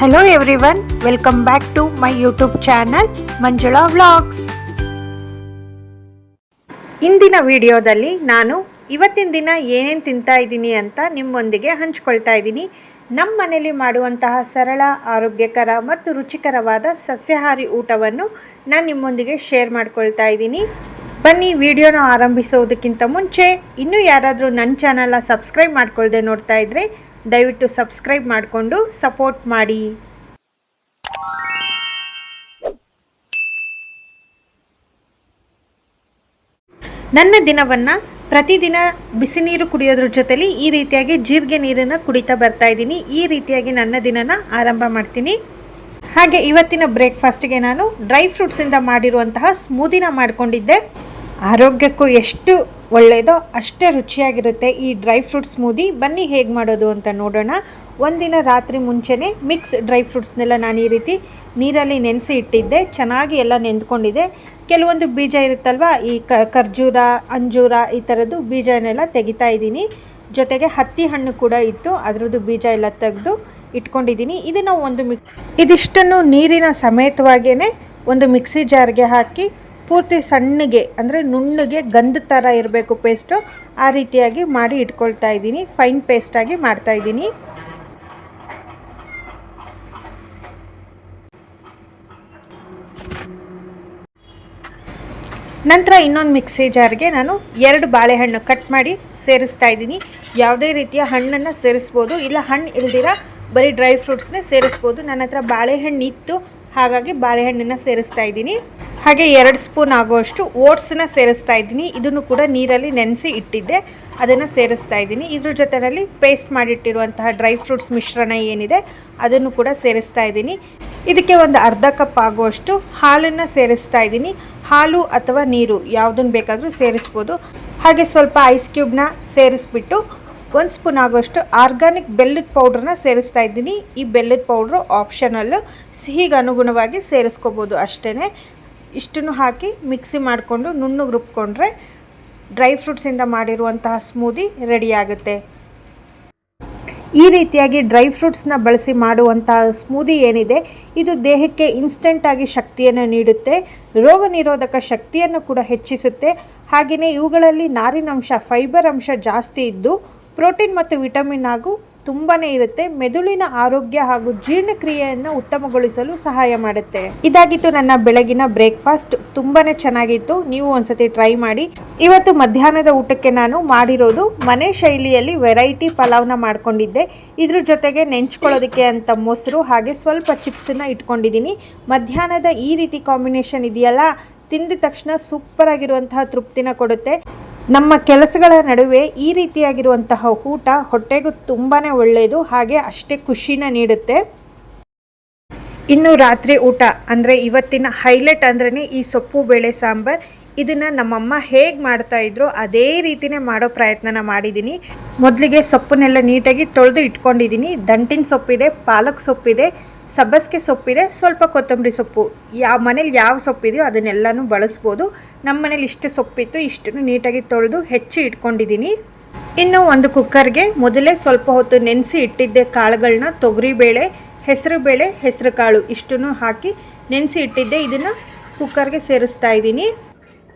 Hello everyone, welcome back to my YouTube channel Manjula Vlogs. ಇಂದಿನ ವಿಡಿಯೋದಲ್ಲಿ ನಾನು ಇವತ್ತಿನ ದಿನ ಏನೇನು ತಿಂತಾ ಇದ್ದೀನಿ ಅಂತ ನಿಮ್ಮೊಂದಿಗೆ ಹಂಚಿಕೊಳ್ತಾ ಇದ್ದೀನಿ. ನಮ್ಮ ಮನೆಯಲ್ಲಿ ಮಾಡುವಂತಹ ಸರಳ, ಆರೋಗ್ಯಕರ ಮತ್ತು ರುಚಿಕರವಾದ ಸಸ್ಯಾಹಾರಿ ಊಟವನ್ನು ನಾನು ನಿಮ್ಮೊಂದಿಗೆ ಶೇರ್ ಮಾಡ್ಕೊಳ್ತಾ ಇದ್ದೀನಿ. ಬನ್ನಿ ವಿಡಿಯೋನ ಆರಂಭಿಸೋದಕ್ಕಿಂತ ಮುಂಚೆ ಇನ್ನೂ ಯಾರಾದರೂ ನನ್ನ ಚಾನಲ್ನ ಸಬ್ಸ್ಕ್ರೈಬ್ ಮಾಡ್ಕೊಳ್ಳದೆ ನೋಡ್ತಾ ಇದ್ದರೆ ದಯವಿಟ್ಟು ಸಬ್ಸ್ಕ್ರೈಬ್ ಮಾಡಿಕೊಂಡು ಸಪೋರ್ಟ್ ಮಾಡಿ. ನನ್ನ ದಿನವನ್ನು ಪ್ರತಿದಿನ ಬಿಸಿ ನೀರು ಕುಡಿಯೋದ್ರ ಜೊತೆಲಿ ಈ ರೀತಿಯಾಗಿ ಜೀರಿಗೆ ನೀರನ್ನು ಕುಡಿತಾ ಬರ್ತಾ ಇದ್ದೀನಿ. ಈ ರೀತಿಯಾಗಿ ನನ್ನ ದಿನನ ಆರಂಭ ಮಾಡ್ತೀನಿ. ಹಾಗೆ ಇವತ್ತಿನ ಬ್ರೇಕ್ಫಾಸ್ಟ್ಗೆ ನಾನು ಡ್ರೈ ಫ್ರೂಟ್ಸಿಂದ ಮಾಡಿರುವಂತಹ ಸ್ಮೂದಿನ ಮಾಡಿಕೊಂಡಿದ್ದೆ. ಆರೋಗ್ಯಕ್ಕೂ ಎಷ್ಟು ಒಳ್ಳೆಯದೋ ಅಷ್ಟೇ ರುಚಿಯಾಗಿರುತ್ತೆ ಈ ಡ್ರೈ ಫ್ರೂಟ್ ಸ್ಮೂದಿ. ಬನ್ನಿ ಹೇಗೆ ಮಾಡೋದು ಅಂತ ನೋಡೋಣ. ಒಂದಿನ ರಾತ್ರಿ ಮುಂಚೆನೇ ಮಿಕ್ಸ್ ಡ್ರೈ ಫ್ರೂಟ್ಸ್ನೆಲ್ಲ ನಾನು ಈ ರೀತಿ ನೀರಲ್ಲಿ ನೆನೆಸಿ ಇಟ್ಟಿದ್ದೆ. ಚೆನ್ನಾಗಿ ಎಲ್ಲ ನೆಂದ್ಕೊಂಡಿದೆ. ಕೆಲವೊಂದು ಬೀಜ ಇರುತ್ತಲ್ವ, ಈ ಖರ್ಜೂರ, ಅಂಜೂರ ಈ ಥರದ್ದು ಬೀಜನೆಲ್ಲ ತೆಗಿತಾ ಇದ್ದೀನಿ. ಜೊತೆಗೆ ಹತ್ತಿ ಹಣ್ಣು ಕೂಡ ಇತ್ತು, ಅದರದ್ದು ಬೀಜ ಎಲ್ಲ ತೆಗೆದು ಇಟ್ಕೊಂಡಿದ್ದೀನಿ. ಇದನ್ನು ಇದಿಷ್ಟನ್ನು ನೀರಿನ ಸಮೇತವಾಗಿಯೇ ಒಂದು ಮಿಕ್ಸಿ ಜಾರ್ಗೆ ಹಾಕಿ ಪೂರ್ತಿ ಸಣ್ಣಗೆ ಅಂದರೆ ನುಣ್ಣಗೆ ಗಂಧ ಥರ ಇರಬೇಕು ಪೇಸ್ಟು, ಆ ರೀತಿಯಾಗಿ ಮಾಡಿ ಇಟ್ಕೊಳ್ತಾ ಇದ್ದೀನಿ. ಫೈನ್ ಪೇಸ್ಟಾಗಿ ಮಾಡ್ತಾ ಇದ್ದೀನಿ. ನಂತರ ಇನ್ನೊಂದು ಮಿಕ್ಸಿ ಜಾರ್ಗೆ ನಾನು 2 ಬಾಳೆಹಣ್ಣು ಕಟ್ ಮಾಡಿ ಸೇರಿಸ್ತಾ ಇದ್ದೀನಿ. ಯಾವುದೇ ರೀತಿಯ ಹಣ್ಣನ್ನು ಸೇರಿಸ್ಬೋದು, ಇಲ್ಲ ಹಣ್ಣು ಇಲ್ದಿರ ಬರೀ ಡ್ರೈ ಫ್ರೂಟ್ಸ್ನೇ ಸೇರಿಸ್ಬೋದು. ನನ್ನ ಹತ್ರ ಬಾಳೆಹಣ್ಣು ಇತ್ತು, ಹಾಗಾಗಿ ಬಾಳೆಹಣ್ಣನ್ನು ಸೇರಿಸ್ತಾ ಇದ್ದೀನಿ. ಹಾಗೆ 2 ಸ್ಪೂನ್ ಆಗುವಷ್ಟು ಓಟ್ಸನ್ನ ಸೇರಿಸ್ತಾ ಇದ್ದೀನಿ. ಇದನ್ನು ಕೂಡ ನೀರಲ್ಲಿ ನೆನೆಸಿ ಇಟ್ಟಿದ್ದೆ, ಅದನ್ನು ಸೇರಿಸ್ತಾ ಇದ್ದೀನಿ. ಇದ್ರ ಜೊತೆಯಲ್ಲಿ ಪೇಸ್ಟ್ ಮಾಡಿಟ್ಟಿರುವಂತಹ ಡ್ರೈ ಫ್ರೂಟ್ಸ್ ಮಿಶ್ರಣ ಏನಿದೆ ಅದನ್ನು ಕೂಡ ಸೇರಿಸ್ತಾ ಇದ್ದೀನಿ. ಇದಕ್ಕೆ ಒಂದು ಅರ್ಧ ಕಪ್ ಆಗುವಷ್ಟು ಹಾಲನ್ನು ಸೇರಿಸ್ತಾ ಇದ್ದೀನಿ. ಹಾಲು ಅಥವಾ ನೀರು ಯಾವುದನ್ನು ಬೇಕಾದರೂ ಸೇರಿಸ್ಬೋದು. ಹಾಗೆ ಸ್ವಲ್ಪ ಐಸ್ ಕ್ಯೂಬ್ನ ಸೇರಿಸ್ಬಿಟ್ಟು 1 ಸ್ಪೂನ್ ಆಗುವಷ್ಟು ಆರ್ಗಾನಿಕ್ ಬೆಲ್ಲದ ಪೌಡ್ರನ್ನ ಸೇರಿಸ್ತಾ ಇದ್ದೀನಿ. ಈ ಬೆಲ್ಲದ ಪೌಡ್ರು ಆಪ್ಷನಲ್ಲು, ಸಿಹಿಗೆ ಅನುಗುಣವಾಗಿ ಸೇರಿಸ್ಕೋಬೋದು ಅಷ್ಟೇ. ಇಷ್ಟನ್ನು ಹಾಕಿ ಮಿಕ್ಸಿ ಮಾಡಿಕೊಂಡು ನುಣ್ಣಗೆ ರುಬ್ಕೊಂಡ್ರೆ ಡ್ರೈ ಫ್ರೂಟ್ಸಿಂದ ಮಾಡಿರುವಂತಹ ಸ್ಮೂದಿ ರೆಡಿಯಾಗುತ್ತೆ. ಈ ರೀತಿಯಾಗಿ ಡ್ರೈ ಫ್ರೂಟ್ಸ್ನ ಬಳಸಿ ಮಾಡುವಂತಹ ಸ್ಮೂದಿ ಏನಿದೆ ಇದು ದೇಹಕ್ಕೆ ಇನ್ಸ್ಟೆಂಟಾಗಿ ಶಕ್ತಿಯನ್ನು ನೀಡುತ್ತೆ, ರೋಗ ನಿರೋಧಕ ಶಕ್ತಿಯನ್ನು ಕೂಡ ಹೆಚ್ಚಿಸುತ್ತೆ. ಹಾಗೆಯೇ ಇವುಗಳಲ್ಲಿ ನಾರಿನಂಶ, ಫೈಬರ್ ಅಂಶ ಜಾಸ್ತಿ ಇದ್ದು ಪ್ರೋಟೀನ್ ಮತ್ತು ವಿಟಮಿನ್ ಹಾಗೂ ತುಂಬಾ ಇರುತ್ತೆ. ಮೆದುಳಿನ ಆರೋಗ್ಯ ಹಾಗೂ ಜೀರ್ಣಕ್ರಿಯೆಯನ್ನು ಉತ್ತಮಗೊಳಿಸಲು ಸಹಾಯ ಮಾಡುತ್ತೆ. ಇದಾಗಿತ್ತು ನನ್ನ ಬೆಳಗಿನ ಬ್ರೇಕ್ಫಾಸ್ಟ್. ತುಂಬಾ ಚೆನ್ನಾಗಿತ್ತು, ನೀವು ಒಂದ್ಸತಿ ಟ್ರೈ ಮಾಡಿ. ಇವತ್ತು ಮಧ್ಯಾಹ್ನದ ಊಟಕ್ಕೆ ನಾನು ಮಾಡಿರೋದು ಮನೆ ಶೈಲಿಯಲ್ಲಿ ವೆರೈಟಿ ಪಲಾವ್ನ ಮಾಡ್ಕೊಂಡಿದ್ದೆ. ಇದ್ರ ಜೊತೆಗೆ ನೆಂಚ್ಕೊಳ್ಳೋದಕ್ಕೆ ಅಂತ ಮೊಸರು ಹಾಗೆ ಸ್ವಲ್ಪ ಚಿಪ್ಸನ್ನು ಇಟ್ಕೊಂಡಿದ್ದೀನಿ. ಮಧ್ಯಾಹ್ನದ ಈ ರೀತಿ ಕಾಂಬಿನೇಷನ್ ಇದೆಯಲ್ಲ, ತಿಂದ ತಕ್ಷಣ ಸೂಪರ್ ಆಗಿರುವಂತಹ ತೃಪ್ತಿನ ಕೊಡುತ್ತೆ. ನಮ್ಮ ಕೆಲಸಗಳ ನಡುವೆ ಈ ರೀತಿಯಾಗಿರುವಂತಹ ಊಟ ಹೊಟ್ಟೆಗೂ ತುಂಬಾ ಒಳ್ಳೆಯದು, ಹಾಗೆ ಅಷ್ಟೇ ಖುಷಿನ ನೀಡುತ್ತೆ. ಇನ್ನು ರಾತ್ರಿ ಊಟ ಅಂದರೆ ಇವತ್ತಿನ ಹೈಲೈಟ್ ಅಂದ್ರೇ ಈ ಸೊಪ್ಪು ಬೇಳೆ ಸಾಂಬಾರ್. ಇದನ್ನು ನಮ್ಮಮ್ಮ ಹೇಗೆ ಮಾಡ್ತಾಯಿದ್ರು ಅದೇ ರೀತಿಯೇ ಮಾಡೋ ಪ್ರಯತ್ನನ ಮಾಡಿದ್ದೀನಿ. ಮೊದಲಿಗೆ ಸೊಪ್ಪನ್ನೆಲ್ಲ ನೀಟಾಗಿ ತೊಳೆದು ಇಟ್ಕೊಂಡಿದ್ದೀನಿ. ದಂಟಿನ ಸೊಪ್ಪಿದೆ, ಪಾಲಕ್ ಸೊಪ್ಪಿದೆ, ಸಬ್ಬಸಿಗೆ ಸೊಪ್ಪಿದೆ, ಸ್ವಲ್ಪ ಕೊತ್ತಂಬರಿ ಸೊಪ್ಪು. ಮನೇಲಿ ಯಾವ ಸೊಪ್ಪಿದೆಯೋ ಅದನ್ನೆಲ್ಲನೂ ಬಳಸ್ಬೋದು. ನಮ್ಮ ಮನೇಲಿ ಇಷ್ಟು ಸೊಪ್ಪಿತ್ತು, ಇಷ್ಟನ್ನು ನೀಟಾಗಿ ತೊಳೆದು ಹೆಚ್ಚಿ ಇಟ್ಕೊಂಡಿದ್ದೀನಿ. ಇನ್ನು ಒಂದು ಕುಕ್ಕರ್ಗೆ ಮೊದಲೇ ಸ್ವಲ್ಪ ಹೊತ್ತು ನೆನೆಸಿ ಇಟ್ಟಿದ್ದೆ ಕಾಳುಗಳನ್ನ, ತೊಗರಿಬೇಳೆ, ಹೆಸರುಬೇಳೆ, ಹೆಸರು ಕಾಳು ಇಷ್ಟನ್ನು ಹಾಕಿ ನೆನೆಸಿ ಇಟ್ಟಿದ್ದೆ. ಇದನ್ನು ಕುಕ್ಕರ್ಗೆ ಸೇರಿಸ್ತಾ ಇದ್ದೀನಿ.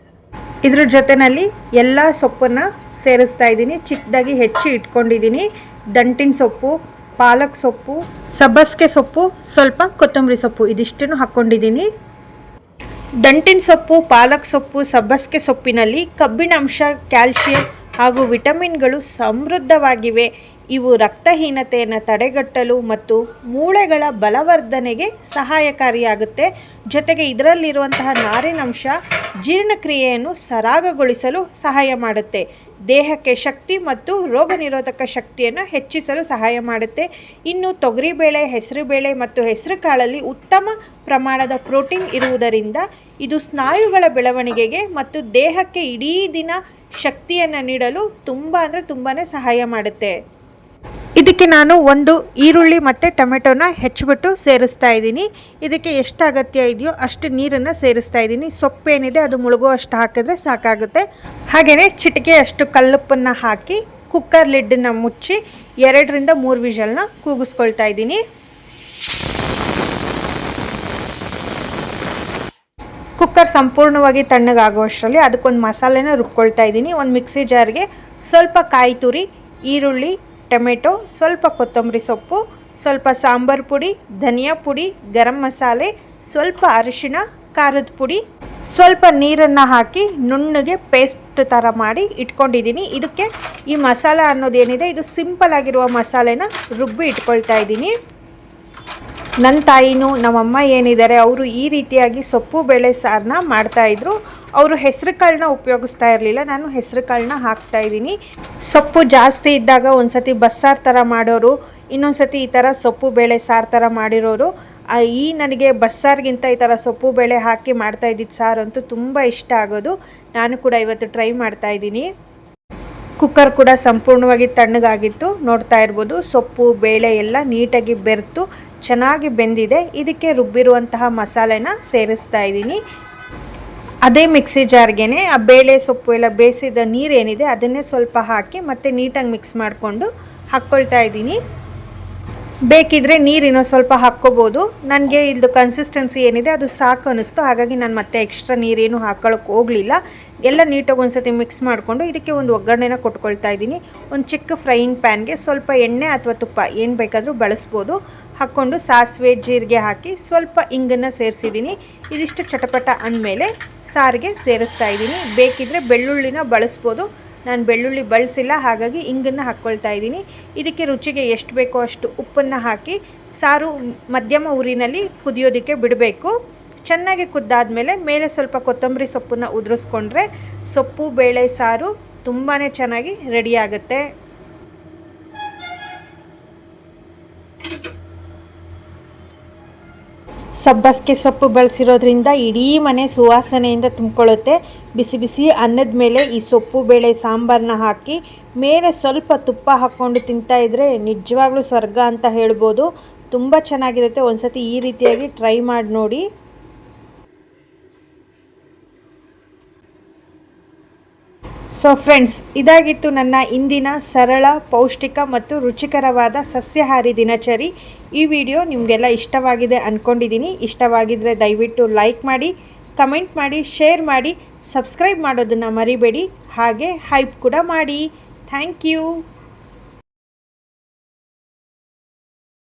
ಇದ್ರ ಜೊತೆಯಲ್ಲಿ ಎಲ್ಲ ಸೊಪ್ಪನ್ನು ಸೇರಿಸ್ತಾ ಇದ್ದೀನಿ. ಚಿಕ್ಕದಾಗಿ ಹೆಚ್ಚಿ ಇಟ್ಕೊಂಡಿದ್ದೀನಿ. ದಂಟಿನ ಸೊಪ್ಪು, ಪಾಲಕ್ ಸೊಪ್ಪು, ಸಬ್ಬಸಿಗೆ ಸೊಪ್ಪು, ಸ್ವಲ್ಪ ಕೊತ್ತಂಬರಿ ಸೊಪ್ಪು ಇದಿಷ್ಟನ್ನು ಹಾಕ್ಕೊಂಡಿದ್ದೀನಿ. ದಂಟಿನ ಸೊಪ್ಪು, ಪಾಲಕ್ ಸೊಪ್ಪು, ಸಬ್ಬಸಿಗೆ ಸೊಪ್ಪಿನಲ್ಲಿ ಕಬ್ಬಿಣಾಂಶ, ಕ್ಯಾಲ್ಶಿಯಂ ಹಾಗೂ ವಿಟಮಿನ್ಗಳು ಸಮೃದ್ಧವಾಗಿವೆ. ಇವು ರಕ್ತಹೀನತೆಯನ್ನು ತಡೆಗಟ್ಟಲು ಮತ್ತು ಮೂಳೆಗಳ ಬಲವರ್ಧನೆಗೆ ಸಹಾಯಕಾರಿಯಾಗುತ್ತೆ. ಜೊತೆಗೆ ಇದರಲ್ಲಿರುವಂತಹ ನಾರಿನಂಶ ಜೀರ್ಣಕ್ರಿಯೆಯನ್ನು ಸರಾಗಗೊಳಿಸಲು ಸಹಾಯ ಮಾಡುತ್ತೆ. ದೇಹಕ್ಕೆ ಶಕ್ತಿ ಮತ್ತು ರೋಗ ನಿರೋಧಕ ಶಕ್ತಿಯನ್ನು ಹೆಚ್ಚಿಸಲು ಸಹಾಯ ಮಾಡುತ್ತೆ. ಇನ್ನು ತೊಗರಿಬೇಳೆ, ಹೆಸರುಬೇಳೆ ಮತ್ತು ಹೆಸರು ಕಾಳಲ್ಲಿ ಉತ್ತಮ ಪ್ರಮಾಣದ ಪ್ರೋಟೀನ್ ಇರುವುದರಿಂದ ಇದು ಸ್ನಾಯುಗಳ ಬೆಳವಣಿಗೆಗೆ ಮತ್ತು ದೇಹಕ್ಕೆ ಇಡೀ ದಿನ ಶಕ್ತಿಯನ್ನು ನೀಡಲು ತುಂಬಾ ಸಹಾಯ ಮಾಡುತ್ತೆ. ಇದಕ್ಕೆ ನಾನು ಒಂದು ಈರುಳ್ಳಿ ಮತ್ತು ಟೊಮೆಟೊನ ಹೆಚ್ಚಿಬಿಟ್ಟು ಸೇರಿಸ್ತಾ ಇದ್ದೀನಿ. ಇದಕ್ಕೆ ಎಷ್ಟು ಅಗತ್ಯ ಇದೆಯೋ ಅಷ್ಟು ನೀರನ್ನು ಸೇರಿಸ್ತಾ ಇದ್ದೀನಿ. ಸೊಪ್ಪೇನಿದೆ ಅದು ಮುಳುಗುವಷ್ಟು ಹಾಕಿದ್ರೆ ಸಾಕಾಗುತ್ತೆ. ಹಾಗೆಯೇ ಚಿಟಿಕೆಯಷ್ಟು ಕಲ್ಲುಪ್ಪನ್ನು ಹಾಕಿ ಕುಕ್ಕರ್ ಲಿಡ್ಡನ್ನು ಮುಚ್ಚಿ 2 ರಿಂದ 3 ವಿಷಲ್ನ ಕೂಗಿಸ್ಕೊಳ್ತಾ ಇದ್ದೀನಿ. ಕುಕ್ಕರ್ ಸಂಪೂರ್ಣವಾಗಿ ತಣ್ಣಗಾಗುವಷ್ಟರಲ್ಲಿ ಅದಕ್ಕೊಂದು ಮಸಾಲೆನ ರುಬ್ಕೊಳ್ತಾ ಇದ್ದೀನಿ. ಒಂದು ಮಿಕ್ಸಿ ಜಾರ್ಗೆ ಸ್ವಲ್ಪ ಕಾಯಿ ತುರಿ, ಈರುಳ್ಳಿ, ಟೊಮೆಟೊ, ಸ್ವಲ್ಪ ಕೊತ್ತಂಬರಿ ಸೊಪ್ಪು, ಸ್ವಲ್ಪ ಸಾಂಬಾರು ಪುಡಿ, ಧನಿಯಾ ಪುಡಿ, ಗರಂ ಮಸಾಲೆ, ಸ್ವಲ್ಪ ಅರಿಶಿಣ, ಖಾರದ ಪುಡಿ, ಸ್ವಲ್ಪ ನೀರನ್ನು ಹಾಕಿ ನುಣ್ಣಗೆ ಪೇಸ್ಟ್ ಥರ ಮಾಡಿ ಇಟ್ಕೊಂಡಿದ್ದೀನಿ. ಇದಕ್ಕೆ ಈ ಮಸಾಲ ಅನ್ನೋದೇನಿದೆ ಇದು ಸಿಂಪಲ್ ಆಗಿರುವ ಮಸಾಲೆನ ರುಬ್ಬಿ ಇಟ್ಕೊಳ್ತಾ ಇದ್ದೀನಿ. ನನ್ನ ತಾಯಿನೂ ನಮ್ಮಮ್ಮ ಏನಿದ್ದಾರೆ ಅವರು ಈ ರೀತಿಯಾಗಿ ಸೊಪ್ಪು ಬೇಳೆ ಸಾರನ್ನ ಮಾಡ್ತಾಯಿದ್ರು. ಅವರು ಹೆಸರು ಕಾಳನ್ನ ಉಪಯೋಗಿಸ್ತಾ ಇರಲಿಲ್ಲ, ನಾನು ಹೆಸರು ಕಾಳನ್ನ ಹಾಕ್ತಾಯಿದ್ದೀನಿ. ಸೊಪ್ಪು ಜಾಸ್ತಿ ಇದ್ದಾಗ ಒಂದು ಸತಿ ಬಸ್ಸಾರು ಥರ ಮಾಡೋರು, ಇನ್ನೊಂದು ಸತಿ ಈ ಥರ ಸೊಪ್ಪು ಬೇಳೆ ಸಾರು ಥರ ಮಾಡಿರೋರು. ನನಗೆ ಬಸ್ಸಾರಿಗಿಂತ ಈ ಥರ ಸೊಪ್ಪು ಬೇಳೆ ಹಾಕಿ ಮಾಡ್ತಾ ಇದ್ದಿದ್ದು ಸಾರು ಅಂತೂ ತುಂಬ ಇಷ್ಟ ಆಗೋದು. ನಾನು ಕೂಡ ಇವತ್ತು ಟ್ರೈ ಮಾಡ್ತಾಯಿದ್ದೀನಿ. ಕುಕ್ಕರ್ ಕೂಡ ಸಂಪೂರ್ಣವಾಗಿ ತಣ್ಣಗಾಗಿತ್ತು, ನೋಡ್ತಾ ಇರ್ಬೋದು. ಸೊಪ್ಪು ಬೇಳೆ ಎಲ್ಲ ನೀಟಾಗಿ ಬೆರೆತು ಚೆನ್ನಾಗಿ ಬೆಂದಿದೆ. ಇದಕ್ಕೆ ರುಬ್ಬಿರುವಂತಹ ಮಸಾಲೆನ ಸೇರಿಸ್ತಾ ಇದ್ದೀನಿ. ಅದೇ ಮಿಕ್ಸಿ ಜಾರ್ಗೆ ಆ ಬೇಳೆ ಸೊಪ್ಪು ಎಲ್ಲ ಬೇಯಿಸಿದ ನೀರೇನಿದೆ ಅದನ್ನೇ ಸ್ವಲ್ಪ ಹಾಕಿ ಮತ್ತೆ ನೀಟಾಗಿ ಮಿಕ್ಸ್ ಮಾಡಿಕೊಂಡು ಹಾಕ್ಕೊಳ್ತಾ ಇದ್ದೀನಿ. ಬೇಕಿದ್ರೆ ನೀರು ಇನ್ನೊಂದು ಸ್ವಲ್ಪ ಹಾಕ್ಕೋಬೋದು. ನನಗೆ ಇಲ್ಲದು ಕನ್ಸಿಸ್ಟೆನ್ಸಿ ಏನಿದೆ ಅದು ಸಾಕು ಅನ್ನಿಸ್ತು, ಹಾಗಾಗಿ ನಾನು ಮತ್ತೆ ಎಕ್ಸ್ಟ್ರಾ ನೀರೇನು ಹಾಕ್ಕೊಳ್ಳೋಕೆ ಹೋಗಲಿಲ್ಲ. ಎಲ್ಲ ನೀಟಾಗಿ ಒಂದು ಸತಿ ಮಿಕ್ಸ್ ಮಾಡಿಕೊಂಡು ಇದಕ್ಕೆ ಒಂದು ಒಗ್ಗರಣೆನ ಕೊಟ್ಕೊಳ್ತಾ ಇದ್ದೀನಿ. ಒಂದು ಚಿಕ್ಕ ಫ್ರೈಯಿಂಗ್ ಪ್ಯಾನ್ಗೆ ಸ್ವಲ್ಪ ಎಣ್ಣೆ ಅಥವಾ ತುಪ್ಪ ಏನು ಬೇಕಾದರೂ ಬಳಸ್ಬೋದು. ಹಾಕ್ಕೊಂಡು ಸಾಸಿವೆ ಜೀರಿಗೆ ಹಾಕಿ ಸ್ವಲ್ಪ ಇಂಗನ್ನು ಸೇರಿಸಿದ್ದೀನಿ. ಇದಿಷ್ಟು ಚಟಪಟ ಅಂದಮೇಲೆ ಸಾರಿಗೆ ಸೇರಿಸ್ತಾ ಇದ್ದೀನಿ. ಬೇಕಿದ್ದರೆ ಬೆಳ್ಳುಳ್ಳಿನ ಬಳಸ್ಬೋದು, ನಾನು ಬೆಳ್ಳುಳ್ಳಿ ಬಳಸಿಲ್ಲ, ಹಾಗಾಗಿ ಇಂಗನ್ನು ಹಾಕ್ಕೊಳ್ತಾ ಇದ್ದೀನಿ. ಇದಕ್ಕೆ ರುಚಿಗೆ ಎಷ್ಟು ಬೇಕೋ ಅಷ್ಟು ಉಪ್ಪನ್ನು ಹಾಕಿ ಸಾರು ಮಧ್ಯಮ ಉರಿನಲ್ಲಿ ಕುದಿಯೋದಕ್ಕೆ ಬಿಡಬೇಕು. ಚೆನ್ನಾಗಿ ಕುದ್ದಾದಮೇಲೆ ಮೇಲೆ ಸ್ವಲ್ಪ ಕೊತ್ತಂಬರಿ ಸೊಪ್ಪನ್ನು ಉದುರಿಸ್ಕೊಂಡ್ರೆ ಸೊಪ್ಪು ಬೇಳೆ ಸಾರು ತುಂಬಾ ಚೆನ್ನಾಗಿ ರೆಡಿಯಾಗುತ್ತೆ. ಸಬ್ಬಸಿಗೆ ಸೊಪ್ಪು ಬಳಸಿರೋದ್ರಿಂದ ಇಡೀ ಮನೆ ಸುವಾಸನೆಯಿಂದ ತುಂಬಿಕೊಳ್ಳುತ್ತೆ. ಬಿಸಿ ಬಿಸಿ ಅನ್ನದ ಮೇಲೆ ಈ ಸೊಪ್ಪು ಬೇಳೆ ಸಾಂಬಾರನ್ನ ಹಾಕಿ ಮೇಲೆ ಸ್ವಲ್ಪ ತುಪ್ಪ ಹಾಕ್ಕೊಂಡು ತಿಂತಾಯಿದ್ರೆ ನಿಜವಾಗ್ಲೂ ಸ್ವರ್ಗ ಅಂತ ಹೇಳ್ಬೋದು. ತುಂಬ ಚೆನ್ನಾಗಿರುತ್ತೆ. ಒಂದು ಸತಿ ಈ ರೀತಿಯಾಗಿ ಟ್ರೈ ಮಾಡಿ ನೋಡಿ. ಸೊ ಫ್ರೆಂಡ್ಸ್, ಇದಾಗಿತ್ತು ನನ್ನ ಇಂದಿನ ಸರಳ, ಪೌಷ್ಟಿಕ ಮತ್ತು ರುಚಿಕರವಾದ ಸಸ್ಯಾಹಾರಿ ದಿನಚರಿ. ಈ ವಿಡಿಯೋ ನಿಮಗೆಲ್ಲ ಇಷ್ಟವಾಗಿದೆ ಅಂದ್ಕೊಂಡಿದ್ದೀನಿ. ಇಷ್ಟವಾಗಿದ್ದರೆ ದಯವಿಟ್ಟು ಲೈಕ್ ಮಾಡಿ, ಕಮೆಂಟ್ ಮಾಡಿ, ಶೇರ್ ಮಾಡಿ, ಸಬ್ಸ್ಕ್ರೈಬ್ ಮಾಡೋದನ್ನು ಮರಿಬೇಡಿ. ಹಾಗೆ ಹೈಪ್ ಕೂಡ ಮಾಡಿ. Thank you.